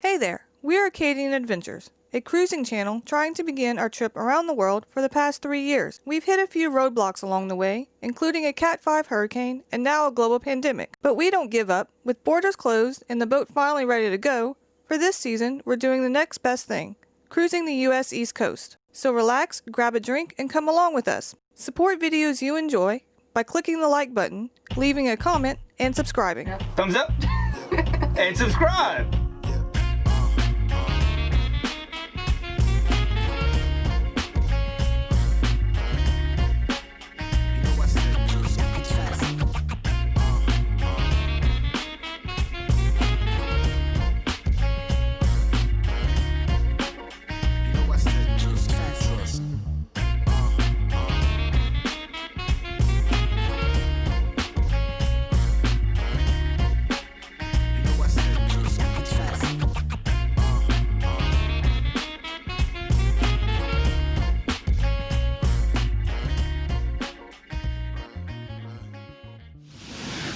Hey there, we're Acadian Adventures, a cruising channel trying to begin our trip around the world for the past 3 years. We've hit a few roadblocks along the way, including a Cat 5 hurricane and now a global pandemic. But we don't give up. With borders closed and the boat finally ready to go, for this season we're doing the next best thing, cruising the US East Coast. So relax, grab a drink, and come along with us. Support videos you enjoy by clicking the like button, leaving a comment, and subscribing. Thumbs up and subscribe.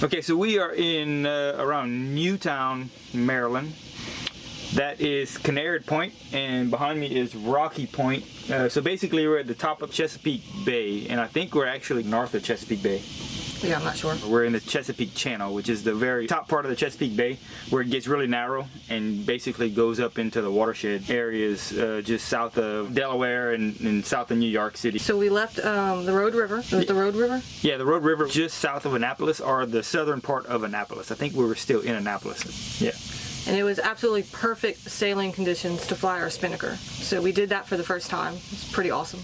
Okay, so we are in around Newtown, Maryland. That is Canary Point, and behind me is Rocky Point. So basically we're at the top of Chesapeake Bay, and I think we're actually north of Chesapeake Bay. Yeah, I'm not sure. We're in the Chesapeake Channel, which is the very top part of the Chesapeake Bay, where it gets really narrow and basically goes up into the watershed areas just south of Delaware and south of New York City. So we left the Road River. Was it the Road River? Yeah, the Road River just south of Annapolis, or the southern part of Annapolis. I think we were still in Annapolis. Yeah. And it was absolutely perfect sailing conditions to fly our Spinnaker. So we did that for the first time. It's pretty awesome.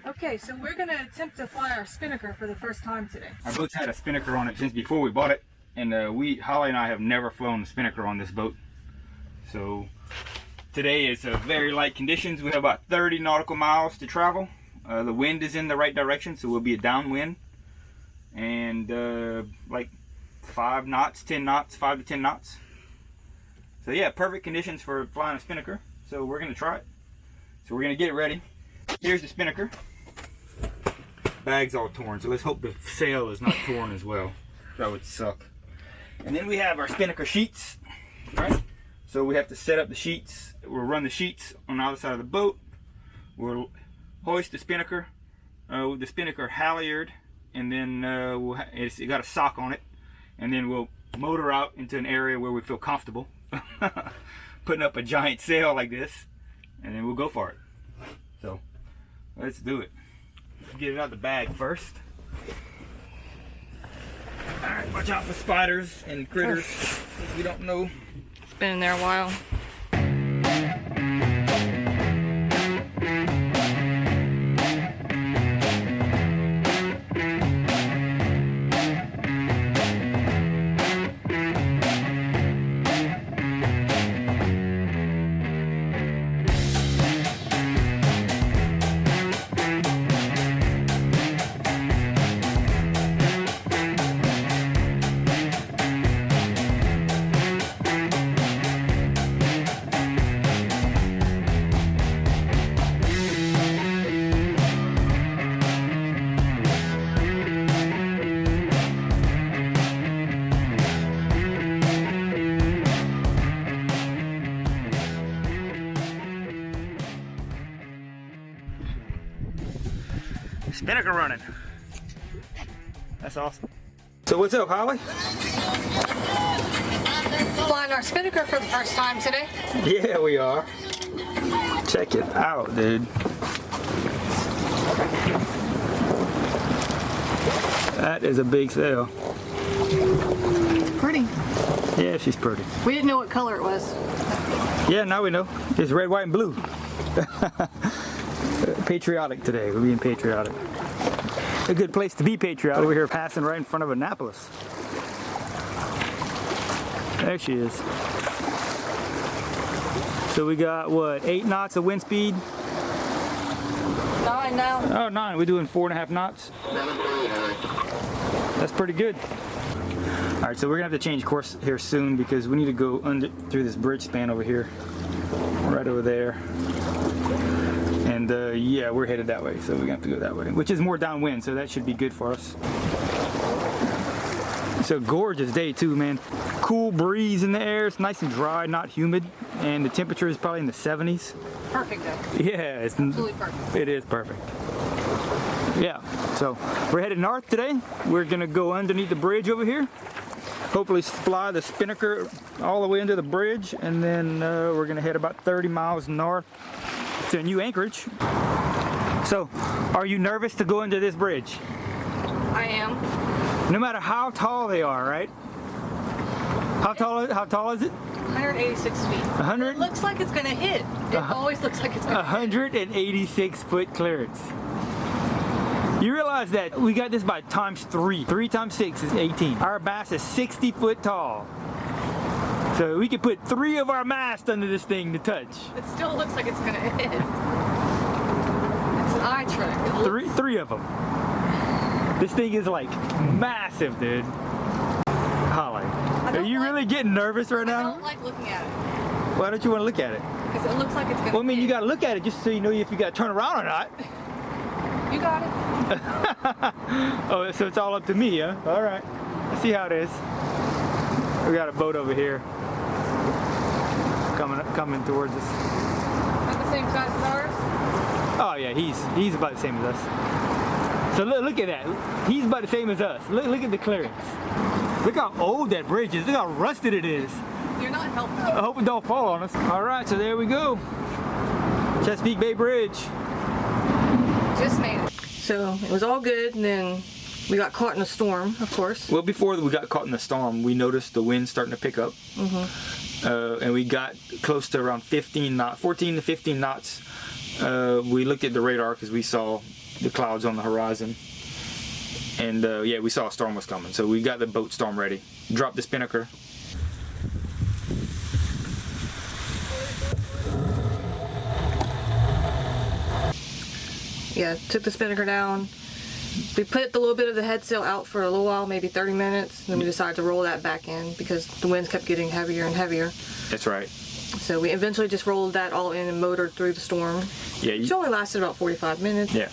Okay, so we're going to attempt to fly our Spinnaker for the first time today. Our boat's had a Spinnaker on it since before we bought it, and Holly and I have never flown a Spinnaker on this boat. So today is very light conditions. We have about 30 nautical miles to travel. The wind is in the right direction, so we'll be a downwind, and like 5 knots, 10 knots, 5 to 10 knots. So yeah, perfect conditions for flying a Spinnaker. So we're going to try it. So we're going to get it ready. Here's the Spinnaker. Bag's all torn, so let's hope the sail is not torn as well. That would suck. And then we have our Spinnaker sheets, right? So we have to set up the sheets. We'll run the sheets on the other side of the boat. We'll hoist the Spinnaker with the Spinnaker halyard, and then it's got a sock on it. And then we'll motor out into an area where we feel comfortable, putting up a giant sail like this, and then we'll go for it. So let's do it. Get it out of the bag first. Alright, watch out for spiders and critters, because we don't know. It's been in there a while. Spinnaker running. That's awesome. So what's up, Holly? Flying our Spinnaker for the first time today. Yeah, we are. Check it out, dude. That is a big sail. Pretty. Yeah, she's pretty. We didn't know what color it was. Yeah, now we know. It's red, white, and blue. Patriotic today. We're being patriotic. A good place to be patriotic. Over here passing right in front of Annapolis. There she is. So we got what, 8 knots of wind speed? 9 now. Oh, 9. We're doing 4.5 knots. That's pretty good. All right, so we're gonna have to change course here soon because we need to go through this bridge span over here, right over there. And yeah, we're headed that way, so we're gonna have to go that way, which is more downwind, so that should be good for us. It's a gorgeous day too, man. cool breeze in the air. It's nice and dry, not humid, and the temperature is probably in the 70s. Perfect though. Yeah, it's Absolutely perfect. It is perfect. Yeah, so we're headed north today. We're gonna go underneath the bridge over here. Hopefully fly the Spinnaker all the way into the bridge, and then we're gonna head about 30 miles north to a new anchorage. So, are you nervous to go into this bridge? I am. No matter how tall they are, right? How tall is it? 186 feet. 100? It looks like it's gonna hit. It always looks like it's gonna hit. 186 foot clearance. You realize that we got this by times 3. 3 times 6 is 18. Our mast is 60 foot tall. So we could put 3 of our masts under this thing to touch. It still looks like it's gonna hit. It's an eye trick. Three of them. This thing is like massive, dude. Holly, are you really getting nervous right now? I don't like looking at it. Why don't you want to look at it? Because it looks like it's gonna Well, I mean, hit. you got to look at it just so you know if you got to turn around or not. You got it. Oh, so it's all up to me, huh? All right. Let's see how it is. We got a boat over here coming towards us. Not the same size as ours? Oh yeah, he's about the same as us. So look at that. He's about the same as us. Look at the clearance. Look how old that bridge is. Look how rusted it is. You're not helping. I hope it don't fall on us. All right, so there we go. Chesapeake Bay Bridge. Just made it. So it was all good, and then we got caught in a storm, of course. Well, before we got caught in the storm, we noticed the wind starting to pick up. And we got close to around 14 to 15 knots. We looked at the radar because we saw the clouds on the horizon. And yeah, we saw a storm was coming. So we got the boat storm ready. Dropped the Spinnaker. Yeah, took the Spinnaker down. We put the little bit of the head sail out for a little while, maybe 30 minutes, and then we decided to roll that back in because the winds kept getting heavier and heavier. That's right. So we eventually just rolled that all in and motored through the storm. Yeah, Which only lasted about 45 minutes. Yeah.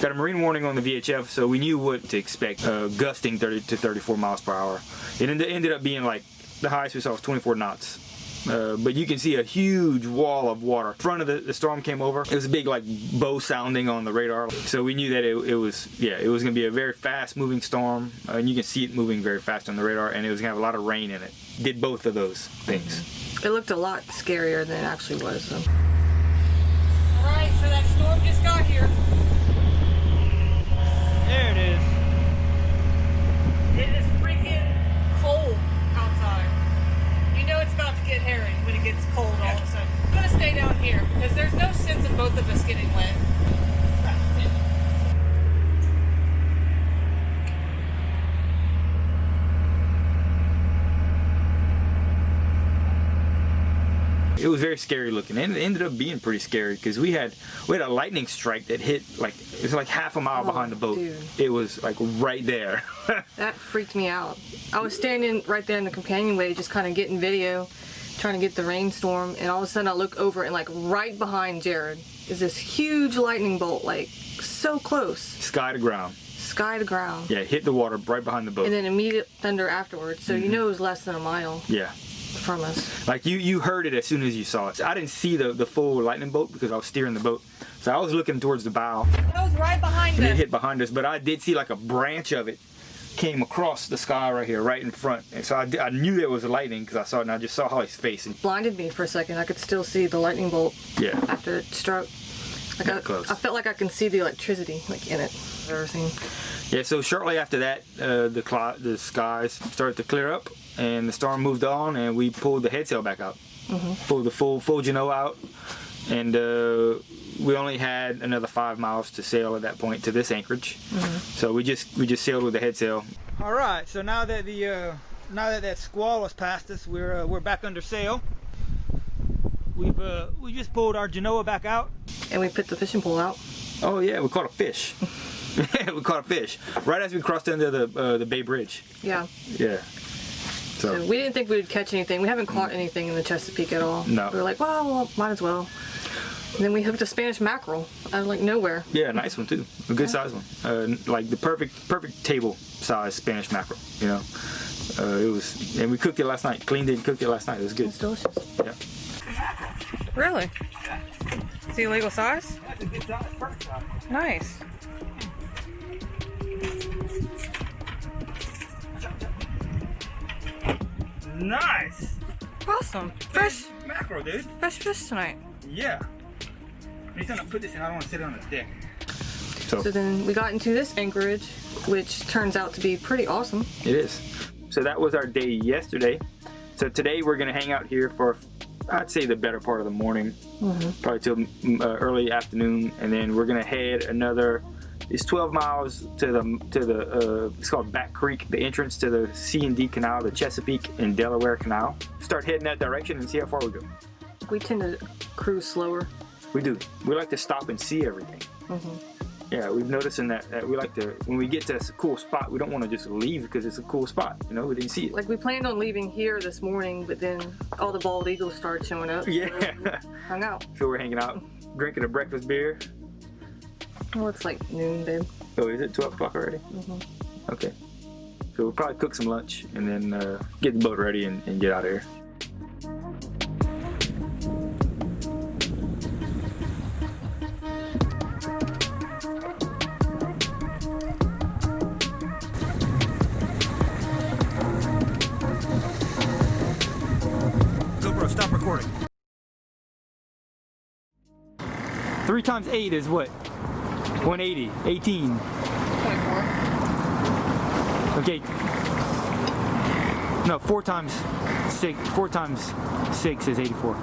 Got a marine warning on the VHF, so we knew what to expect. Gusting 30 to 34 miles per hour. It ended up being like, the highest we saw was 24 knots. But you can see a huge wall of water. In front of the storm came over. It was a big like bow sounding on the radar. So we knew that it was going to be a very fast moving storm. And you can see it moving very fast on the radar, and it was going to have a lot of rain in it. Did both of those things. It looked a lot scarier than it actually was. So. Alright, so that storm just got here. There it is. It is freaking cold outside. You know it's about to get hairy when it gets cold all of a sudden. I'm gonna stay down here because there's no sense in both of us getting wet. It was very scary looking, and it ended up being pretty scary because we had a lightning strike that hit like it was like half a mile behind the boat. Dude. It was like right there. That freaked me out. I was standing right there in the companionway just kind of getting video, trying to get the rainstorm, and all of a sudden I look over and like right behind Jared is this huge lightning bolt, like so close. Sky to ground. Sky to ground. Yeah, hit the water right behind the boat. And then immediate thunder afterwards, so you know it was less than a mile Yeah. from us. Like you heard it as soon as you saw it. I didn't see the full lightning bolt because I was steering the boat. So I was looking towards the bow. That was right behind And it us. hit behind us, but I did see like a branch of it came across the sky right here, right in front. And so I knew there was a lightning because I saw it, and I just saw Holly's face. And Blinded me for a second. I could still see the lightning bolt yeah, after it struck. Like That close. I felt like I can see the electricity like in it. Everything. yeah. So shortly after that, the skies started to clear up, and the storm moved on, and we pulled the head sail back out, pulled the full Genoa out, and we only had another 5 miles to sail at that point to this anchorage. So we just sailed with the head sail. All right. So now that that squall has passed us, we're back under sail. We just pulled our Genoa back out. And we put the fishing pole out. Oh yeah, we caught a fish. We caught a fish right as we crossed under the Bay Bridge. Yeah. Yeah. So we didn't think we would catch anything. We haven't caught anything in the Chesapeake at all. No. We were like, well, might as well. And then we hooked a Spanish mackerel out of like nowhere. Yeah, a nice one too. A good size one. Like the perfect table size Spanish mackerel. You know. And we cooked it last night. Cleaned it and cooked it last night. It was good. It's delicious. Yeah. Really? Is he legal size? That's a good size. Perfect size. Nice. Nice. Awesome. Fresh mackerel, dude. fresh fish tonight. Yeah. He's gonna put this in. I don't want to sit on his deck. So then we got into this anchorage, which turns out to be pretty awesome. It is. So that was our day yesterday. So today we're gonna hang out here for, I'd say, the better part of the morning, probably till early afternoon, and then we're gonna head another. It's 12 miles to the it's called Back Creek, the entrance to the C&D Canal, the Chesapeake and Delaware Canal. Start heading that direction and see how far we go. We tend to cruise slower. We do. We like to stop and see everything. Yeah, we've noticing that we like to, when we get to a cool spot, we don't want to just leave because it's a cool spot. You know, we didn't see it. Like we planned on leaving here this morning, but then all the bald eagles started showing up. Yeah. So hung out. So we're hanging out, drinking a breakfast beer. Well, it's like noon, babe. Oh, is it 12 o'clock already? Okay. So we'll probably cook some lunch and then get the boat ready and get out of here. GoPro, stop recording. 3 times 8 is what? 180, 18. 24. Okay. No, 4 times 6 is 84.